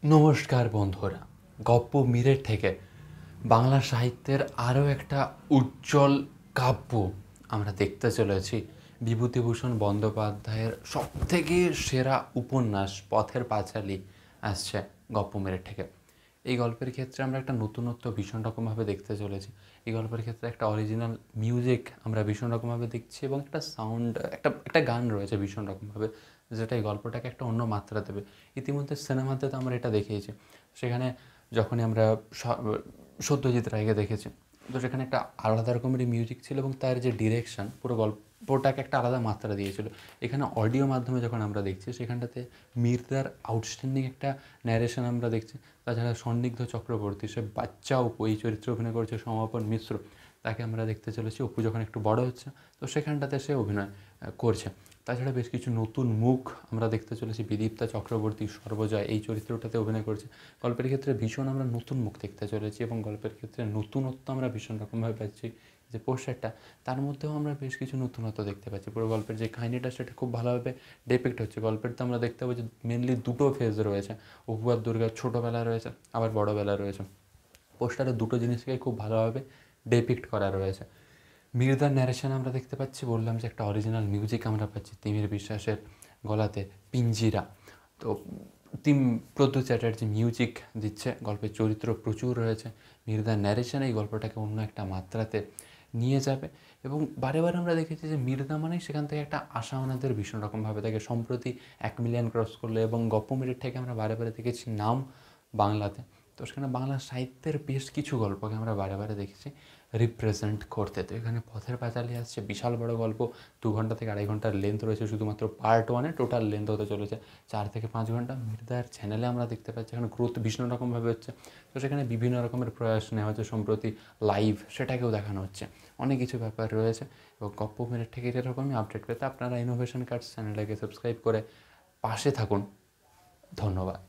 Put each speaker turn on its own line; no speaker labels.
নমস্কার বন্ধুরা, গপ্প মিরের থেকে বাংলা সাহিত্যের আরও একটা উজ্জ্বল কাব্য আমরা দেখতে চলেছি। বিভূতিভূষণ বন্দ্যোপাধ্যায়ের সবথেকে সেরা উপন্যাস পথের পাঁচালী আসছে গপ্প মিরের থেকে। এই গল্পের ক্ষেত্রে আমরা একটা নতুনত্ব ভীষণ রকমভাবে দেখতে চলেছি। এই গল্পের ক্ষেত্রে একটা অরিজিনাল মিউজিক আমরা ভীষণ রকমভাবে দেখছি এবং একটা সাউন্ড একটা গান রয়েছে ভীষণ রকমভাবে, যেটা এই গল্পটাকে একটা অন্য মাত্রা দেবে। ইতিমধ্যে সিনেমাতে তো আমরা এটা দেখিয়েছি। সেখানে যখনই আমরা সত্যজিৎ রায়কে দেখেছি, তো সেখানে একটা আলাদা রকমেরই মিউজিক ছিল এবং তার যে ডিরেকশন পুরো গল্পটাকে একটা আলাদা মাত্রা দিয়েছিল। এখানে অডিও মাধ্যমে যখন আমরা দেখছি, সেখানটাতে মির্জার আউটস্ট্যান্ডিং একটা ন্যারেশন আমরা দেখছি। তাছাড়া সন্দিগ্ধ চক্রবর্তী, সে বাচ্চা অপু, এই চরিত্রে অভিনয় করেছে সমাপন মিশ্র, তাকে আমরা দেখতে চলেছি। অপু যখন একটু বড় হচ্ছে, তো সেখানটাতে সে অভিনয় করছে। তাছাড়া বেশ কিছু নতুন মুখ আমরা দেখতে চলেছি। বিদীপ্তা চক্রবর্তী, সর্বজয় এই চরিত্রটাতে অভিনয় করছে। গল্পের ক্ষেত্রে ভীষণ আমরা নতুন মুখ দেখতে চলেছি এবং গল্পের ক্ষেত্রে নতুনত্ব আমরা ভীষণ রকমভাবে পাচ্ছি। যে পোস্টারটা, তার মধ্যেও আমরা বেশ কিছু নতুনত্ব দেখতে পাচ্ছি। পুরো গল্পের যে কাহিনিটা, সেটা খুব ভালোভাবে ডিপিক্ট হচ্ছে। গল্পের তো আমরা দেখতে পাচ্ছি মেনলি দুটো ফেজ রয়েছে। অপু আর দুর্গার ছোটোবেলা রয়েছে, আবার বড়োবেলা রয়েছে। পোস্টারে দুটো জিনিসকে খুব ভালোভাবে ডিপিক্ট করা রয়েছে। মির্জার ন্যারেশন আমরা দেখতে পাচ্ছি, বললাম যে একটা অরিজিনাল মিউজিক আমরা পাচ্ছি তিমির বিশ্বাসের গলাতে, পিঞ্জিরা। তো প্রদ্যুৎ চ্যাটার্জি মিউজিক দিচ্ছে। গল্পের চরিত্র প্রচুর রয়েছে। মির্জার ন্যারেশন এই গল্পটাকে অন্য একটা মাত্রাতে নিয়ে যাবে। এবং বারে বারে আমরা দেখেছি যে মির্জা মানেই সেখান থেকে একটা আশা আমাদের ভীষণ রকমভাবে থাকে। সম্প্রতি 1 মিলিয়ন ক্রস করলো এবং গপ্প মিরের থেকে আমরা বারে বারে দেখেছি নাম বাংলাতে। তো সেখানে বাংলা সাহিত্যের বেশ কিছু গল্পকে আমরা বারে বারে দেখেছি রিপ্রেজেন্ট করতে। তো এখানে পথের পাঁচালী আসছে, বিশাল বড় গল্প, 2 ঘন্টা থেকে 2.5 ঘন্টার লেন্থ রয়েছে শুধুমাত্র পার্ট 1-এ। টোটাল লেন্থ হতে চলেছে 4 থেকে 5 ঘন্টা। মির্জার চ্যানেলে আমরা দেখতে পাচ্ছি এখানে গ্রোথ ভীষণ রকমভাবে হচ্ছে। তো সেখানে বিভিন্ন রকমের প্রয়াস নেওয়া হচ্ছে, সম্প্রতি লাইভ সেটাকেও দেখানো হচ্ছে। অনেক কিছু ব্যাপার রয়েছে এবং গপ্প মিরের থেকে এরকমই আপডেট পেতে আপনারা ইনোভেশন কার্ডস চ্যানেলটাকে সাবস্ক্রাইব করে পাশে থাকুন। ধন্যবাদ।